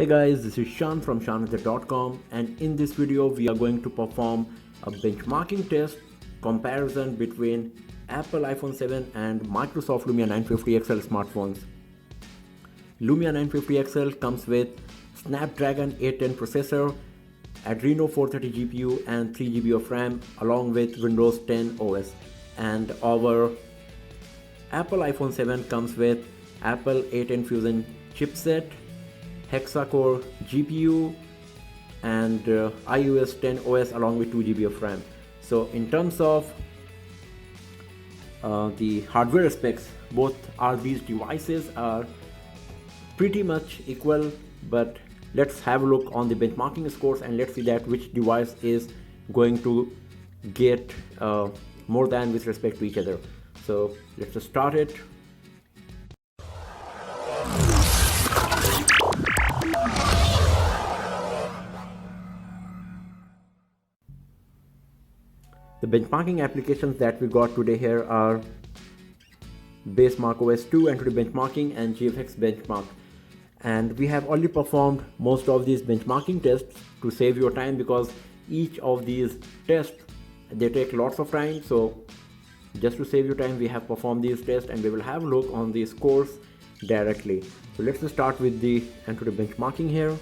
Hey guys, this is Shan from shanwither.com, and in this video we are going to perform a benchmarking test comparison between Apple iPhone 7 and Microsoft Lumia 950 XL smartphones. Lumia 950 XL comes with Snapdragon 810 processor, Adreno 430 GPU and 3 GB of RAM along with Windows 10 OS, and our Apple iPhone 7 comes with Apple A10 Fusion chipset, hexa-core GPU and iOS 10 OS along with 2 GB of RAM. So in terms of the hardware specs, both these devices are pretty much equal, but let's have a look on the benchmarking scores and let's see that which device is going to get more than with respect to each other. So let's just start it. The benchmarking applications that we got today here are Base macOS 2 Entity Benchmarking and GFX Benchmark. And we have already performed most of these benchmarking tests to save your time, because each of these tests, they take lots of time. So just to save you time, we have performed these tests and we will have a look on the scores directly. So let's just start with the Entity Benchmarking here.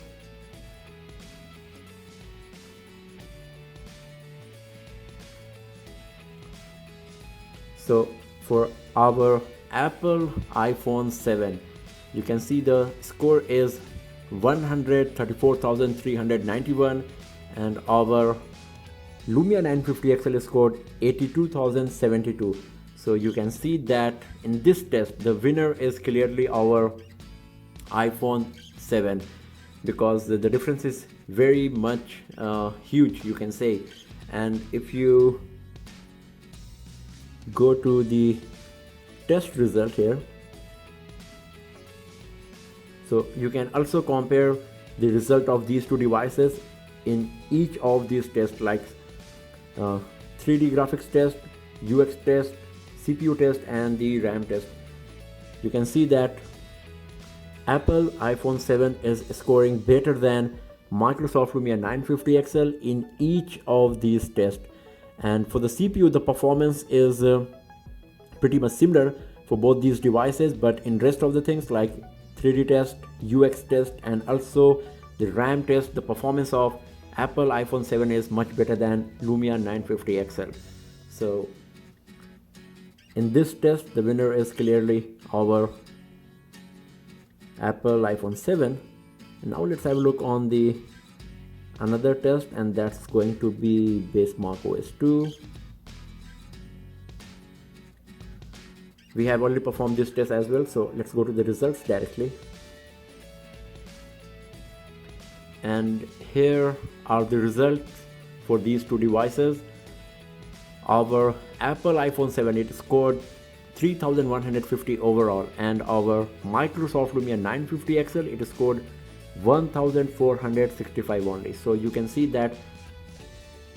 So for our Apple iPhone 7, you can see the score is 134,391 and our Lumia 950 XL is scored 82,072. So you can see that in this test the winner is clearly our iPhone 7, because the difference is very much huge, you can say. And if you go to the test result here, so you can also compare the result of these two devices in each of these tests, like 3D graphics test, UX test, CPU test and the RAM test. You can see that Apple iPhone 7 is scoring better than Microsoft Lumia 950 XL in each of these tests. And for the CPU, the performance is pretty much similar for both these devices, but in rest of the things like 3D test, UX test and also the RAM test, the performance of Apple iPhone 7 is much better than Lumia 950 XL. So in this test, the winner is clearly our Apple iPhone 7. And now let's have a look on the another test, and that's going to be Base macOS 2. We have already performed this test as well, so let's go to the results directly. And here are the results for these two devices. Our Apple iPhone 7, it scored 3,150 overall, and our Microsoft Lumia 950 XL, it scored 1,465 only. So you can see that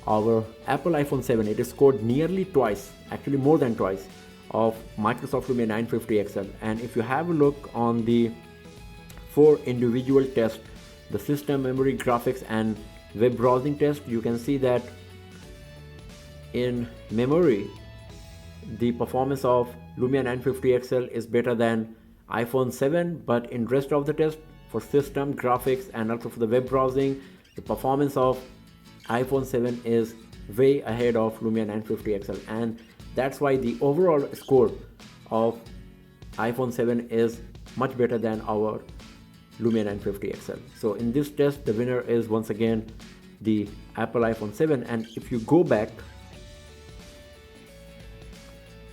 our Apple iPhone 7, it is scored nearly twice, actually more than twice, of Microsoft Lumia 950 XL. And if you have a look on the 4 individual tests, the system, memory, graphics and web browsing test, you can see that in memory the performance of Lumia 950 XL is better than iPhone 7, but in rest of the test, for system, graphics and also for the web browsing, the performance of iPhone 7 is way ahead of Lumia 950 XL, and that's why the overall score of iPhone 7 is much better than our Lumia 950 XL. So in this test, the winner is once again the Apple iPhone 7. And if you go back,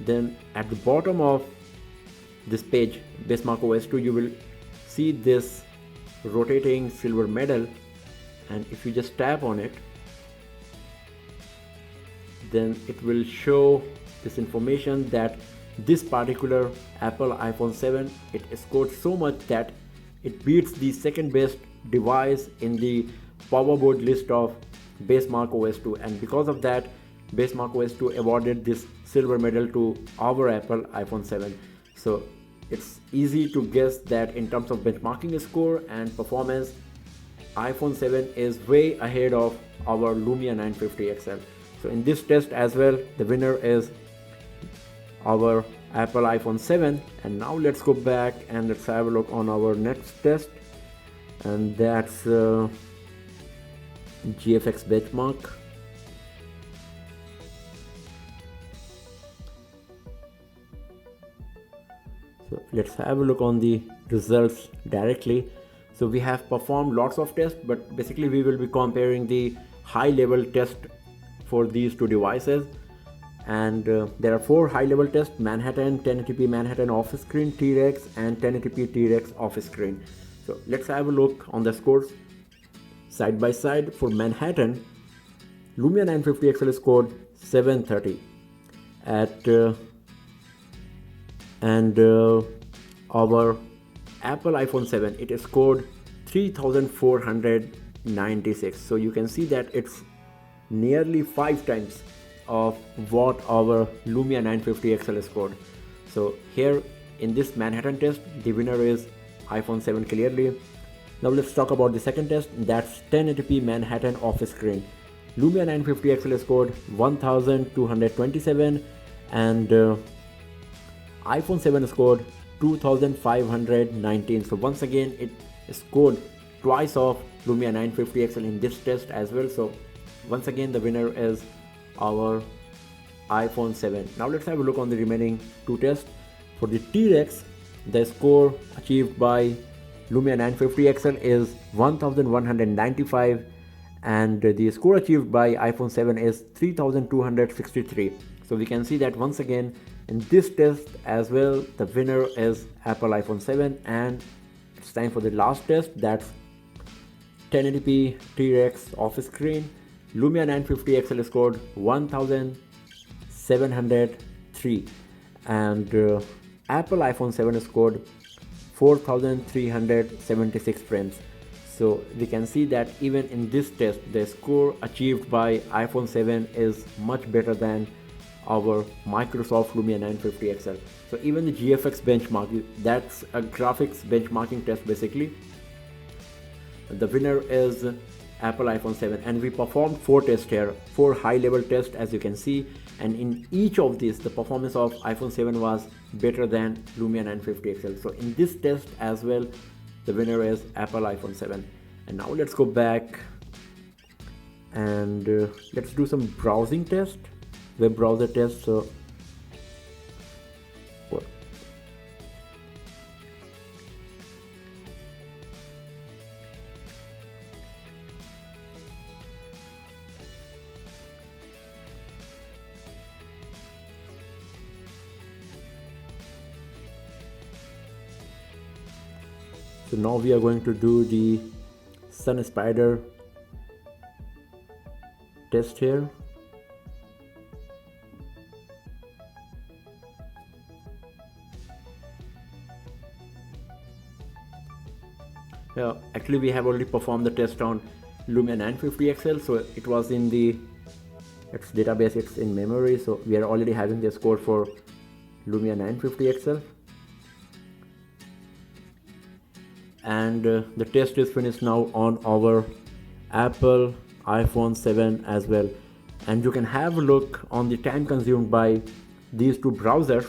then at the bottom of this page, Base macOS 2, you will see this rotating silver medal, and if you just tap on it, then it will show this information that this particular Apple iPhone 7, it scored so much that it beats the second best device in the powerboard list of Base macOS 2, and because of that, Base macOS 2 awarded this silver medal to our Apple iPhone 7. So it's easy to guess that in terms of benchmarking score and performance, iPhone 7 is way ahead of our Lumia 950 XL. So in this test as well, the winner is our Apple iPhone 7. And now let's go back and let's have a look on our next test, and that's GFX benchmark. So let's have a look on the results directly. So we have performed lots of tests, but basically we will be comparing the high level test for these two devices. And there are 4 high level tests: Manhattan, 1080p Manhattan off screen, T-Rex, and 1080p T-Rex off screen. So let's have a look on the scores side by side. For Manhattan, Lumia 950 XL scored 730 at our Apple iPhone 7, it scored 3496. So you can see that it's nearly 5 times of what our Lumia 950 XL scored. So here in this Manhattan test, the winner is iPhone 7 clearly. Now let's talk about the second test, that's 1080p Manhattan off screen. Lumia 950 XL scored 1227 and iPhone 7 scored 2519. So once again it scored twice of Lumia 950 XL in this test as well. So once again the winner is our iPhone 7. Now let's have a look on the remaining 2 tests. For the T-Rex, the score achieved by Lumia 950 XL is 1195 and the score achieved by iPhone 7 is 3263. So we can see that once again in this test as well the winner is Apple iPhone 7. And it's time for the last test, that's 1080p T-Rex off screen. Lumia 950 XL scored 1703 and Apple iPhone 7 scored 4376 frames. So we can see that even in this test the score achieved by iPhone 7 is much better than our Microsoft Lumia 950 XL. So even the GFX benchmark, that's a graphics benchmarking test basically, the winner is Apple iPhone 7. And we performed 4 tests here, 4 high level tests as you can see, and in each of these the performance of iPhone 7 was better than Lumia 950 XL. So in this test as well the winner is Apple iPhone 7. And now let's go back and let's do some browsing test, web browser test. So now we are going to do the Sun Spider test here. Actually we have already performed the test on Lumia 950 XL, so it was in the its database, it's in memory, so we are already having the score for Lumia 950 XL. And the test is finished now on our Apple iPhone 7 as well, and you can have a look on the time consumed by these two browsers.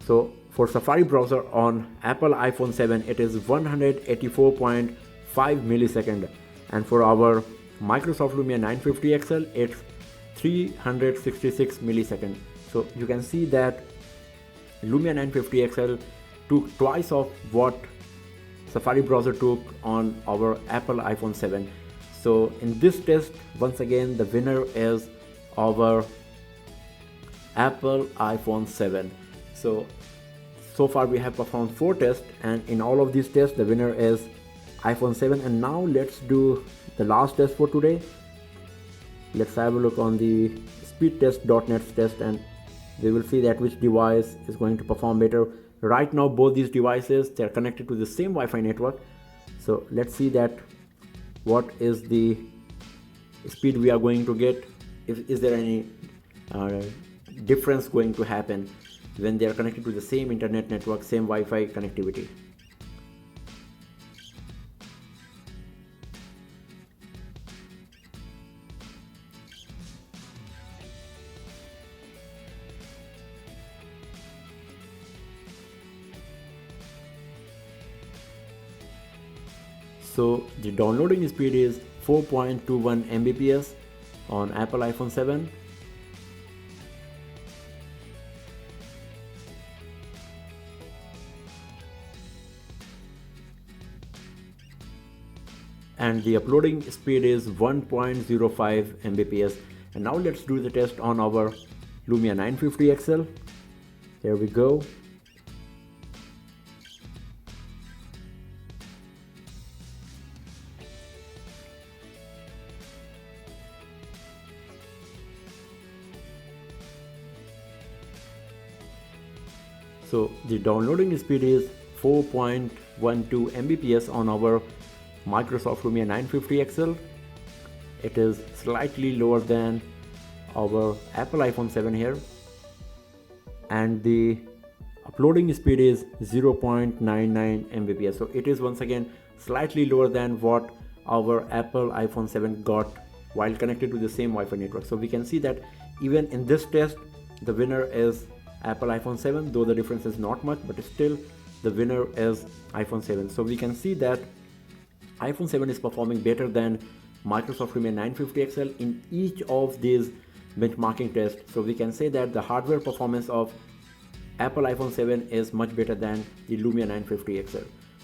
So for Safari browser on Apple iPhone 7 it is 184.5 millisecond, and for our Microsoft Lumia 950 XL it's 366 millisecond. So you can see that Lumia 950 XL took twice of what Safari browser took on our Apple iPhone 7. So in this test once again the winner is our Apple iPhone 7. So far we have performed 4 tests, and in all of these tests the winner is iPhone 7. And now let's do the last test for today. Let's have a look on the speedtest.net test, and we will see that which device is going to perform better. Right now both these devices, they are connected to the same Wi-Fi network. So let's see that what is the speed we are going to get. Is there any difference going to happen when they are connected to the same internet network, same Wi-Fi connectivity. So the downloading speed is 4.21 Mbps on Apple iPhone 7. And the uploading speed is 1.05 Mbps. And now let's do the test on our Lumia 950 XL. Here we go. So the downloading speed is 4.12 Mbps on our Microsoft Lumia 950 XL. It is slightly lower than our Apple iPhone 7 here. And the uploading speed is 0.99 Mbps. So it is once again slightly lower than what our Apple iPhone 7 got while connected to the same Wi-Fi network. So we can see that even in this test, the winner is Apple iPhone 7, though the difference is not much, but still the winner is iPhone 7. So we can see that iPhone 7 is performing better than Microsoft Lumia 950 XL in each of these benchmarking tests. So we can say that the hardware performance of Apple iPhone 7 is much better than the Lumia 950 XL.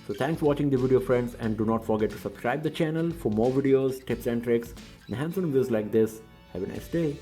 So thanks for watching the video, friends, and do not forget to subscribe the channel for more videos, tips and tricks, and hands-on videos like this. Have a nice day.